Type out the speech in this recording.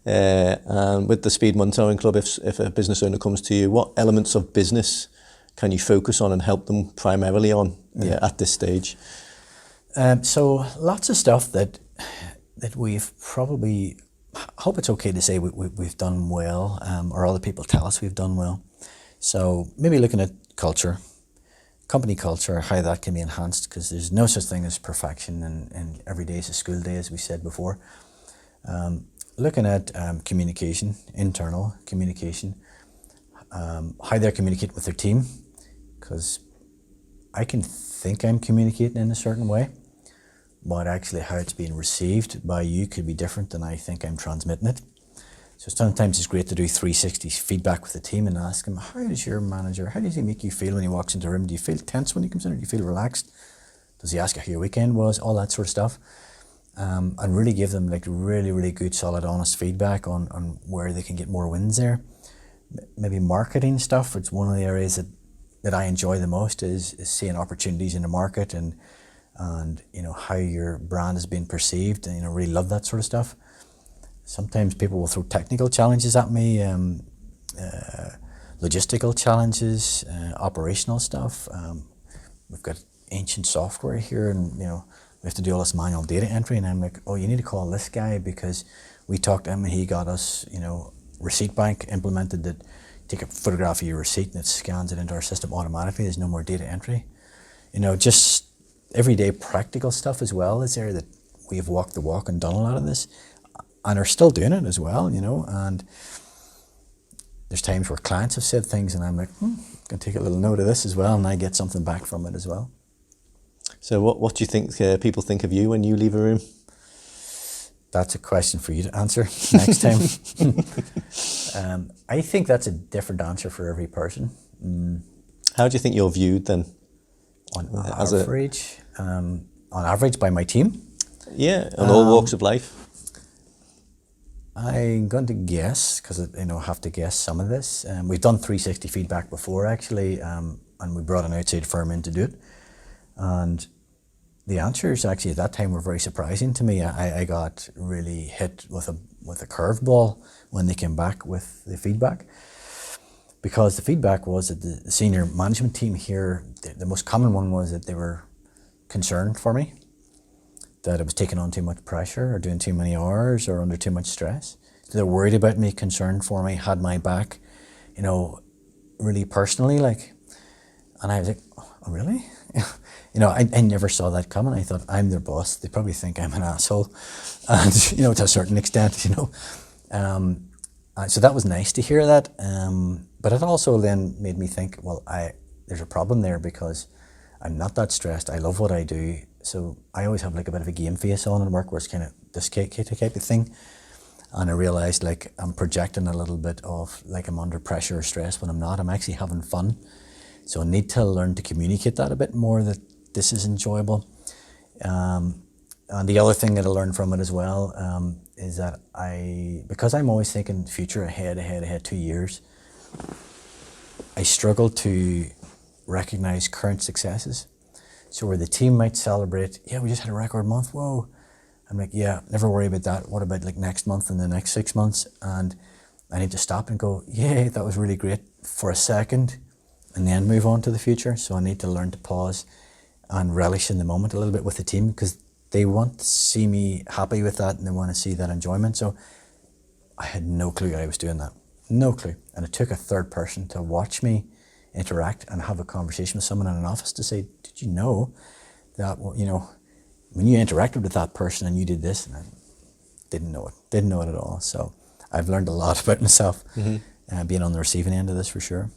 And with the Speed Monitoring Club, if a business owner comes to you, what elements of business can you focus on and help them primarily on at this stage? So lots of stuff that we've probably, I hope it's okay to say we've done well, or other people tell us we've done well. So maybe looking at culture, company culture, how that can be enhanced, because there's no such thing as perfection, and every day is a school day, as we said before. Looking at communication, internal communication, how they're communicating with their team, because I can think I'm communicating in a certain way, but actually how it's being received by you could be different than I think I'm transmitting it. So sometimes it's great to do 360 feedback with the team and ask them, how does your manager, how does he make you feel when he walks into the room? Do you feel tense when he comes in, or do you feel relaxed? Does he ask you how your weekend was? All that sort of stuff. And really give them like really, really good, solid, honest feedback on where they can get more wins there. Maybe marketing stuff, it's one of the areas that I enjoy the most, is seeing opportunities in the market and you know, how your brand is being perceived, and, you know, really love that sort of stuff. Sometimes people will throw technical challenges at me, logistical challenges, operational stuff. We've got ancient software here, and, you know, we have to do all this manual data entry, and I'm like, oh, you need to call this guy, because we talked to him and he got us, you know, Receipt Bank implemented that. Take a photograph of your receipt and it scans it into our system automatically. There's no more data entry. You know, just everyday practical stuff as well is there, that we have walked the walk and done a lot of this and are still doing it as well, you know. And there's times where clients have said things and I'm like, I'm going to take a little note of this as well, and I get something back from it as well. So what do you think people think of you when you leave a room? That's a question for you to answer next time. I think that's a different answer for every person. How do you think you're viewed then? On average by my team? Yeah, on all walks of life. I'm going to guess, because I have to guess some of this. We've done 360 feedback before, actually, and we brought an outside firm in to do it. And the answers actually at that time were very surprising to me. I got really hit with a curveball when they came back with the feedback, because the feedback was that the senior management team here, the most common one was that they were concerned for me, that I was taking on too much pressure or doing too many hours or under too much stress. So they're worried about me, concerned for me, had my back, you know, really personally, like. And I was like, oh, really? You know, I never saw that coming. I thought, I'm their boss. They probably think I'm an asshole. And, you know, to a certain extent, you know. So that was nice to hear that. But it also then made me think, well, there's a problem there, because I'm not that stressed. I love what I do. So I always have like a bit of a game face on in work, where it's kind of this type of thing. And I realized like I'm projecting a little bit of like I'm under pressure or stress when I'm not. I'm actually having fun. So I need to learn to communicate that a bit more, that this is enjoyable. And the other thing that I learned from it as well is that because I'm always thinking future, ahead 2 years, I struggle to recognize current successes. So where the team might celebrate, yeah, we just had a record month, whoa. I'm like, yeah, never worry about that. What about like next month and the next 6 months? And I need to stop and go, yeah, that was really great for a second, and then move on to the future. So I need to learn to pause and relish in the moment a little bit with the team, because they want to see me happy with that and they want to see that enjoyment. So I had no clue I was doing that, no clue. And it took a third person to watch me interact and have a conversation with someone in an office to say, did you know that, you know, when you interacted with that person and you did this? And I didn't know it at all. So I've learned a lot about myself, being on the receiving end of this, for sure.